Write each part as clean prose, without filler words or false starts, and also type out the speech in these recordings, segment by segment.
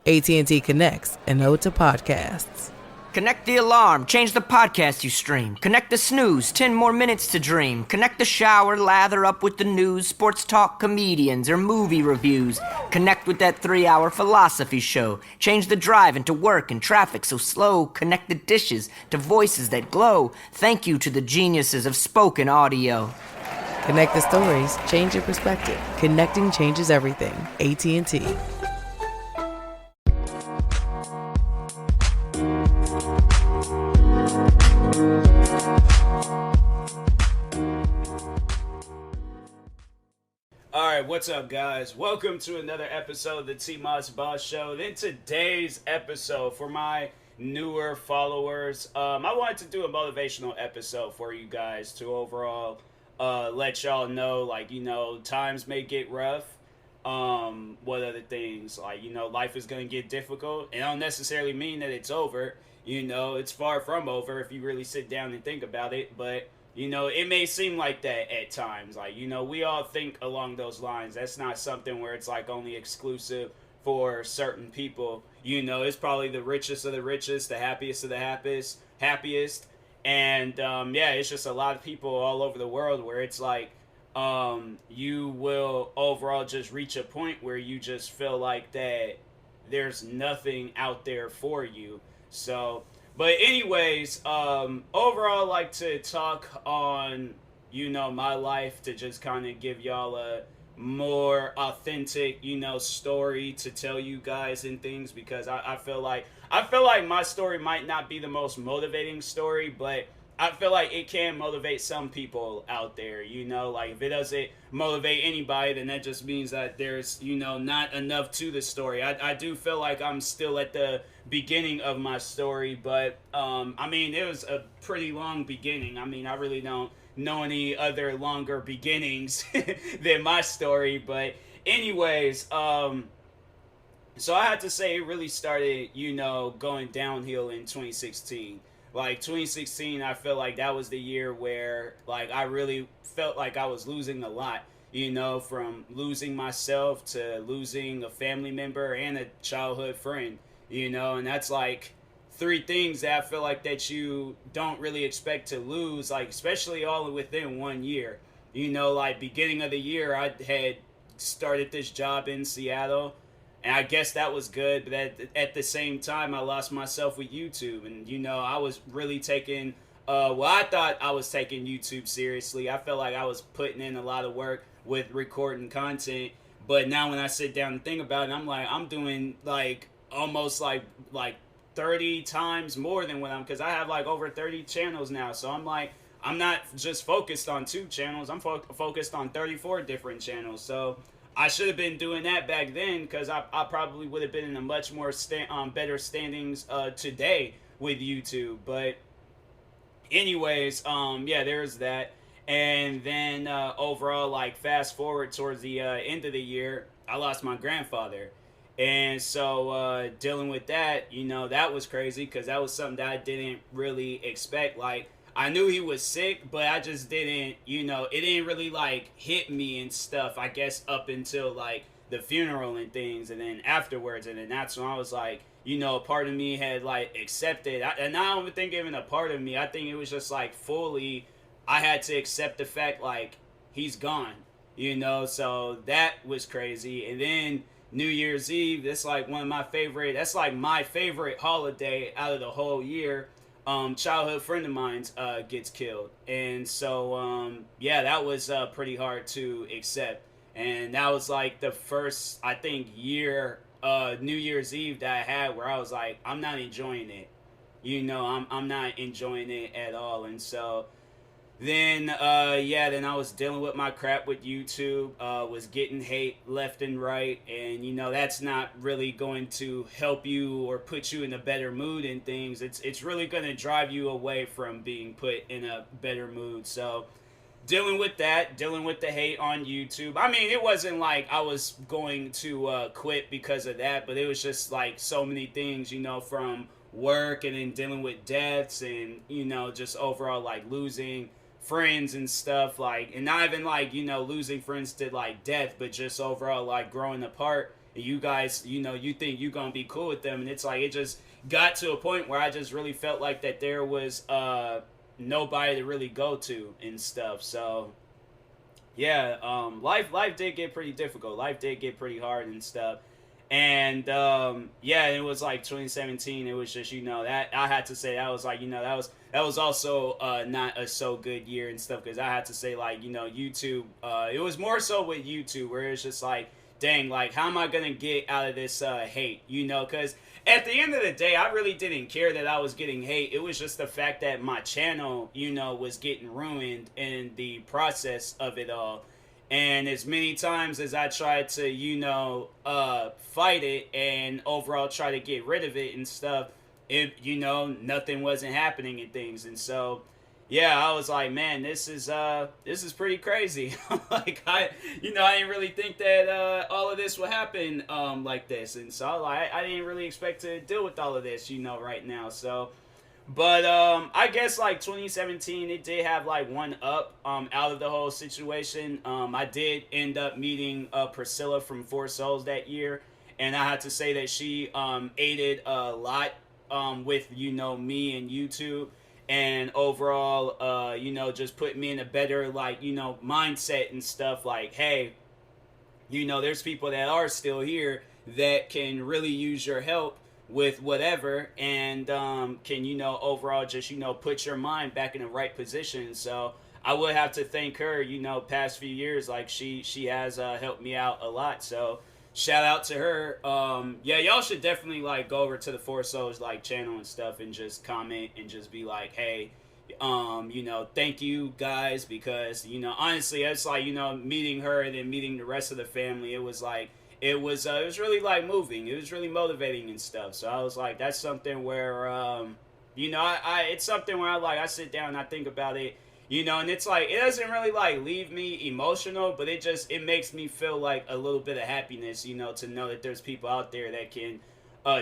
AT&T connects and ode to podcasts. Connect the alarm, change the podcast you stream. Connect the snooze, 10 more minutes to dream. Connect the shower, lather up with the news, sports talk, comedians, or movie reviews. Connect with that 3-hour philosophy show. Change the drive into work and traffic so slow. Connect the dishes to voices that glow. Thank you to the geniuses of spoken audio. Connect the stories, change your perspective. Connecting changes everything. AT&T. Alright, what's up guys? Welcome to another episode of the TMossBoss Show. And in today's episode, for my newer followers, I wanted to do a motivational episode for you guys to overall let y'all know, times may get rough. What other things? Life is going to get difficult. It don't necessarily mean that it's over. It's far from over if you really sit down and think about it, but it may seem like that at times. We all think along those lines. That's not something where it's only exclusive for certain people. It's probably the richest of the richest, the happiest of the happiest. And it's just a lot of people all over the world where it's you will overall just reach a point where you just feel like that there's nothing out there for you. So, but anyways, overall, I like to talk on, my life to just kind of give y'all a more authentic, story to tell you guys and things, because I feel like my story might not be the most motivating story, but I feel like it can motivate some people out there, if it doesn't motivate anybody, then that just means that there's, not enough to the story. I do feel like I'm still at the beginning of my story, but, it was a pretty long beginning. I really don't know any other longer beginnings than my story, but anyways, so I had to say it really started, going downhill in 2016. 2016, I feel like that was the year where, I really felt like I was losing a lot, from losing myself to losing a family member and a childhood friend, and that's, three things that I feel like that you don't really expect to lose, especially all within 1 year. Beginning of the year, I had started this job in Seattle, and I guess that was good, but at the same time, I lost myself with YouTube. And, I was really taking, I thought I was taking YouTube seriously. I felt like I was putting in a lot of work with recording content. But now when I sit down and think about it, I'm doing, almost, 30 times more than what because I have, over 30 channels now. So I'm not just focused on 2 channels. I'm focused on 34 different channels. So I should have been doing that back then, because I probably would have been in a much more better standings today with YouTube. But anyways, there's that. And then overall, fast forward towards the end of the year, I lost my grandfather. And so dealing with that, that was crazy, because that was something that I didn't really expect. I knew he was sick, but I just didn't, it didn't really, hit me and stuff, I guess, up until, the funeral and things, and then afterwards, and then that's when I was, a part of me had, accepted, and I don't even think even a part of me, I think it was just, fully, I had to accept the fact, he's gone, so that was crazy. And then New Year's Eve, that's, one of my favorite, that's, my favorite holiday out of the whole year. Childhood friend of mine's gets killed, and so that was pretty hard to accept. And that was the first, I think, year New Year's Eve that I had where I was I'm not enjoying it, I'm not enjoying it at all. And so then then I was dealing with my crap with YouTube, was getting hate left and right, and that's not really going to help you or put you in a better mood and things. It's really going to drive you away from being put in a better mood. So dealing with that, dealing with the hate on YouTube. It wasn't I was going to quit because of that, but it was just so many things, from work, and then dealing with deaths, and just overall losing friends and stuff, and not even losing friends to death, but just overall growing apart and you guys, you think you're gonna be cool with them, and it's like it just got to a point where I just really felt like that there was nobody to really go to and stuff. So yeah, life did get pretty difficult. Life did get pretty hard and stuff. And yeah, it was like 2017. It was just that I had to say that was like that was also not a so good year and stuff, because I had to say like YouTube. It was more so with YouTube where it's just like, dang, like how am I gonna get out of this hate? Because at the end of the day, I really didn't care that I was getting hate. It was just the fact that my channel, was getting ruined in the process of it all. And as many times as I tried to, fight it and overall try to get rid of it and stuff, nothing wasn't happening and things. And so, yeah, I was like, man, this is pretty crazy. Like I didn't really think that all of this would happen like this. And so I didn't really expect to deal with all of this, right now. So. But I guess like 2017, it did have like one up out of the whole situation. I did end up meeting Priscilla from Four Souls that year, and I had to say that she aided a lot with me and YouTube, and overall just put me in a better like mindset and stuff. Like, hey, there's people that are still here that can really use your help with whatever, and can overall just put your mind back in the right position. So I would have to thank her past few years. Like she has helped me out a lot, so shout out to her. Yeah, y'all should definitely like go over to the Four Souls like channel and stuff and just comment and just be like, hey, thank you guys, because honestly it's like meeting her and then meeting the rest of the family, it was like it was really like moving. It was really motivating and stuff. So I was like, that's something where it's something where I sit down and I think about it, and it's like it doesn't really like leave me emotional, but it makes me feel like a little bit of happiness, to know that there's people out there that can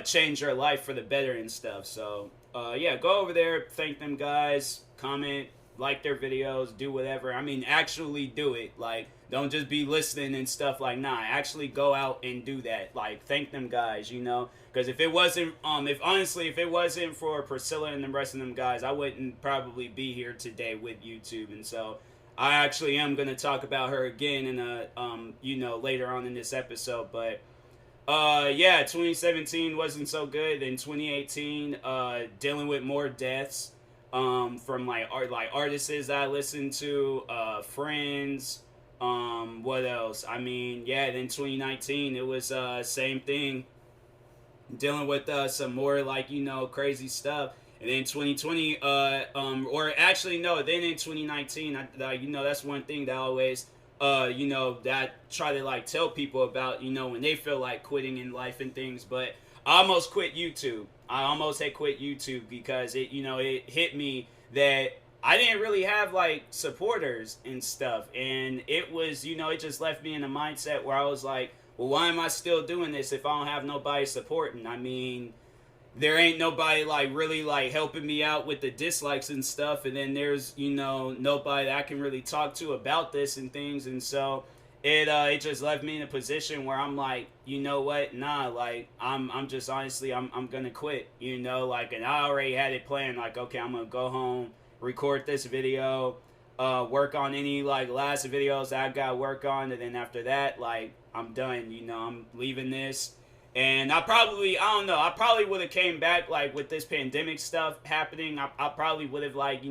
change your life for the better and stuff. So yeah, go over there, thank them guys, comment, like their videos, do whatever. I mean, actually do it. Like, don't just be listening and stuff. Like, nah, actually go out and do that. Like, thank them guys, because if it wasn't if it wasn't for Priscilla and the rest of them guys, I wouldn't probably be here today with YouTube. And so I actually am going to talk about her again in a later on in this episode. But yeah, 2017 wasn't so good. In 2018, dealing with more deaths from like artists I listened to, friends. What else? I mean, yeah, then 2019, it was same thing, dealing with some more like crazy stuff. And then 2020, or actually no, then in 2019, that's one thing that I always that I try to like tell people about, when they feel like quitting in life and things. But I almost quit YouTube. I almost had quit YouTube because it hit me that I didn't really have like supporters and stuff, and it was it just left me in a mindset where I was like, well, why am I still doing this if I don't have nobody supporting? I mean, there ain't nobody like really like helping me out with the dislikes and stuff, and then there's nobody that I can really talk to about this and things. And so it just left me in a position where I'm like, you know what, nah, like I'm just honestly I'm gonna quit, like, and I already had it planned, like, okay, I'm gonna go home, record this video, work on any like last videos that I got work on, and then after that, like, I'm done, I'm leaving this. And I don't know, I probably would have came back like with this pandemic stuff happening. I probably would have like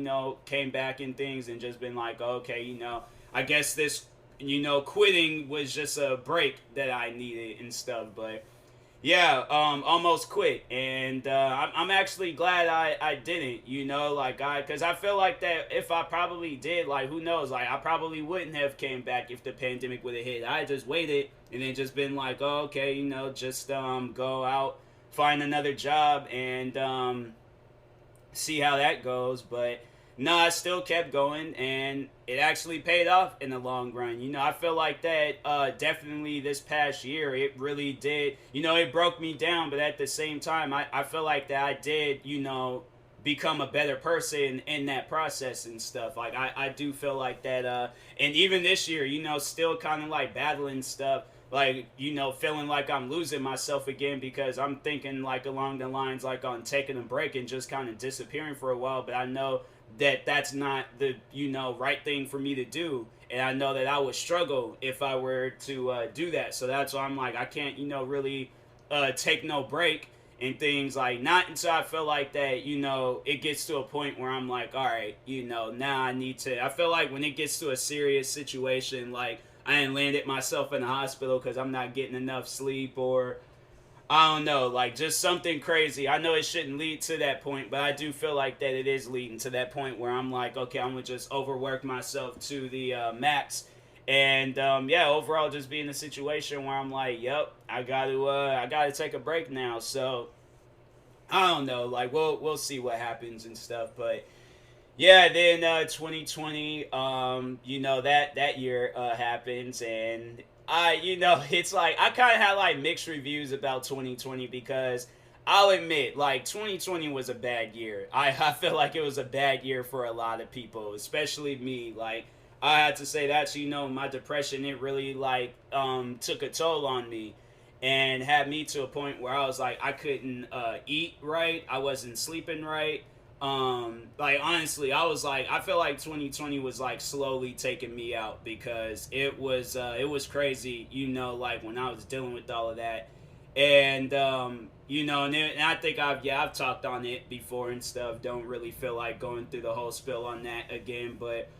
came back and things and just been like, okay, I guess this quitting was just a break that I needed and stuff. But yeah, almost quit, and I'm actually glad I didn't, like because I feel like that if I probably did, like, who knows, like I probably wouldn't have came back if the pandemic would have hit. I just waited and then just been like, oh, okay, just go out, find another job, and see how that goes. But no, I still kept going, and it actually paid off in the long run. I feel like that definitely this past year, it really did. It broke me down, but at the same time, I feel like that I did, become a better person in that process and stuff. Like, I do feel like that, and even this year, still kind of like battling stuff. like, feeling like I'm losing myself again, because I'm thinking like along the lines like on taking a break and just kind of disappearing for a while. But I know that that's not the right thing for me to do, and I know that I would struggle if I were to do that. So that's why I'm like, I can't really take no break and things, like, not until I feel like that it gets to a point where I'm like, all right, now I need to. I feel like when it gets to a serious situation, like I ain't landed myself in the hospital because I'm not getting enough sleep, or I don't know, like just something crazy. I know it shouldn't lead to that point, but I do feel like that it is leading to that point where I'm like, okay, I'm gonna just overwork myself to the max, and overall just be in a situation where I'm like, yep, I gotta take a break now. So I don't know, like we'll see what happens and stuff, but yeah, then 2020, that year happens, and it's like I kind of had like mixed reviews about 2020, because I'll admit, like 2020 was a bad year. I feel like it was a bad year for a lot of people, especially me. Like I had to say that, my depression, it really like took a toll on me, and had me to a point where I was like, I couldn't eat right, I wasn't sleeping right. Like honestly, I was like, I feel like 2020 was like slowly taking me out, because it was crazy, like when I was dealing with all of that, and and I think I've talked on it before and stuff. Don't really feel like going through the whole spill on that again, but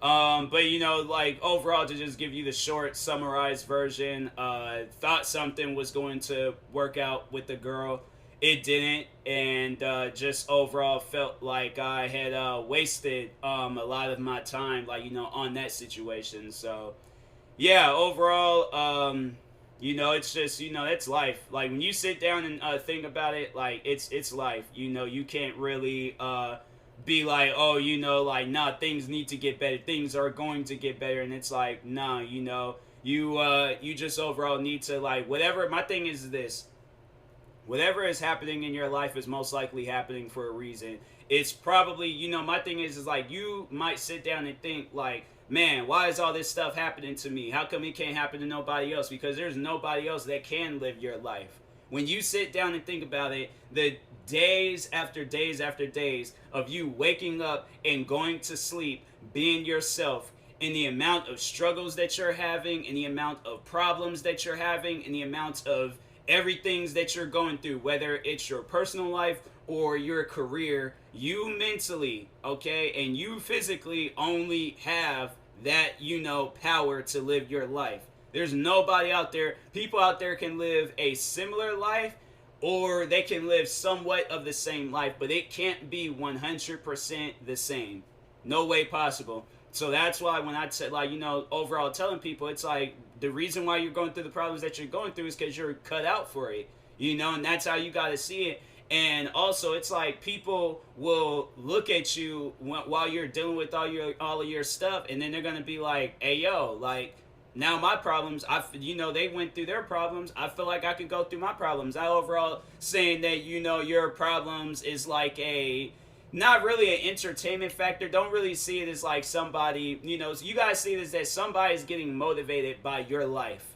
like overall, to just give you the short summarized version, thought something was going to work out with the girl. It didn't, and just overall felt like I had wasted a lot of my time, like on that situation. So yeah, overall, it's just it's life. Like when you sit down and think about it, like it's life. You can't really be like, oh, like, nah, things need to get better, things are going to get better, and it's like, nah, you just overall need to, like, whatever. My thing is this: whatever is happening in your life is most likely happening for a reason. It's probably, my thing is like, you might sit down and think like, man, why is all this stuff happening to me? How come it can't happen to nobody else? Because there's nobody else that can live your life. When you sit down and think about it, the days after days after days of you waking up and going to sleep, being yourself, and the amount of struggles that you're having, and the amount of problems that you're having, and the amount of everything that you're going through, whether it's your personal life or your career, you mentally, okay, and you physically only have that, power to live your life. There's nobody out there. People out there can live a similar life, or they can live somewhat of the same life, but it can't be 100% the same. No way possible. So that's why when I said, like, overall telling people, it's like, the reason why you're going through the problems that you're going through is because you're cut out for it, and that's how you got to see it. And also, it's like people will look at you while you're dealing with all of your stuff, and then they're gonna be like, "Hey, yo, like, now my problems, they went through their problems. I feel like I could go through my problems." I overall saying that your problems is like a not really an entertainment factor. Don't really see it as like somebody, so you guys see it as that somebody's getting motivated by your life.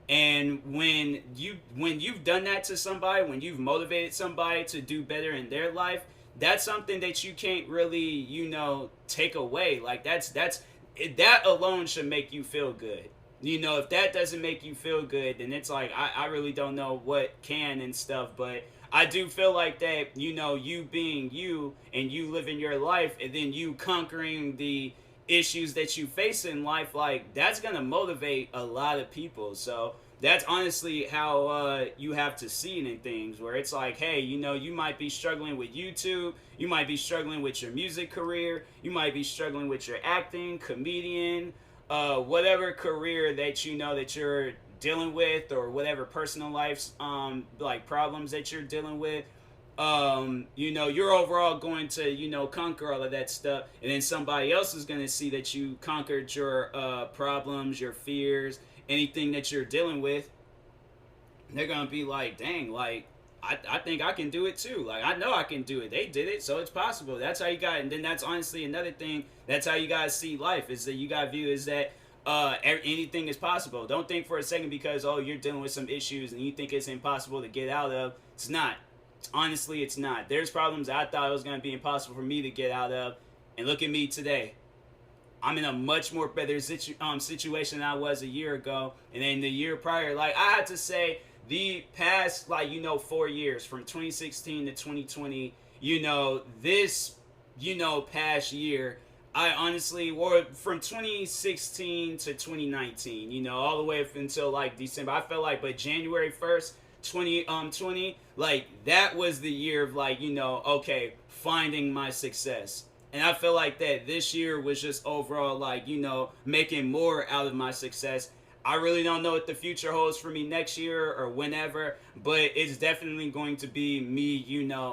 And when you've done that to somebody, when you've motivated somebody to do better in their life, that's something that you can't really, take away. Like that alone should make you feel good. If that doesn't make you feel good, then it's like, I really don't know what can and stuff. But I do feel like that, you being you and you living your life, and then you conquering the issues that you face in life, like, that's gonna motivate a lot of people. So that's honestly how you have to see it in things, where it's like, hey, you might be struggling with YouTube, you might be struggling with your music career, you might be struggling with your acting, comedian, whatever career that that you're dealing with, or whatever personal life's like problems that you're dealing with. You're overall going to, conquer all of that stuff, and then somebody else is going to see that you conquered your problems, your fears, anything that you're dealing with. They're going to be like, dang, like, I think I can do it too. Like, I know I can do it. They did it, so it's possible. That's how you got, and then that's honestly another thing. That's how you guys see life, is that you got to view is that, anything is possible. Don't think for a second because, oh, you're dealing with some issues and you think it's impossible to get out of. It's not. Honestly, it's not. There's problems I thought it was going to be impossible for me to get out of. And look at me today. I'm in a much more better situation than I was a year ago. And then the year prior, like, I had to say, the past, 4 years, from 2016 to 2020, this, past year, I honestly, or from 2016 to 2019, all the way up until, December, I felt like, but January 1st, 2020, that was the year of, okay, finding my success. And I feel like that this year was just overall, making more out of my success. I really don't know what the future holds for me next year or whenever, but it's definitely going to be me,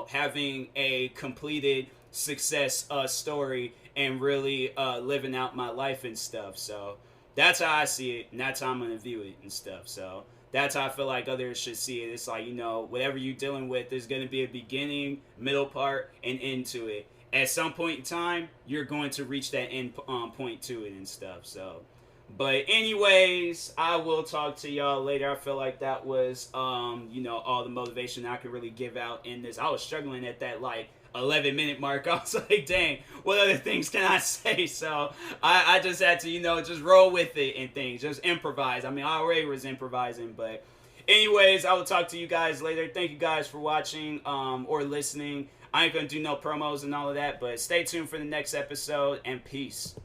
having a completed success story and really living out my life and stuff. So that's how I see it, and that's how I'm going to view it and stuff. So that's how I feel like others should see it. It's like, whatever you're dealing with, there's going to be a beginning, middle part, and end to it. At some point in time, you're going to reach that end point to it and stuff. So, but anyways, I will talk to y'all later. I feel like that was, all the motivation I could really give out in this. I was struggling at that 11-minute mark. I was like, dang, what other things can I say? So I just had to, just roll with it and things, just improvise. I mean, I already was improvising, but anyways, I will talk to you guys later. Thank you guys for watching or listening. I ain't gonna do no promos and all of that, but stay tuned for the next episode, and peace.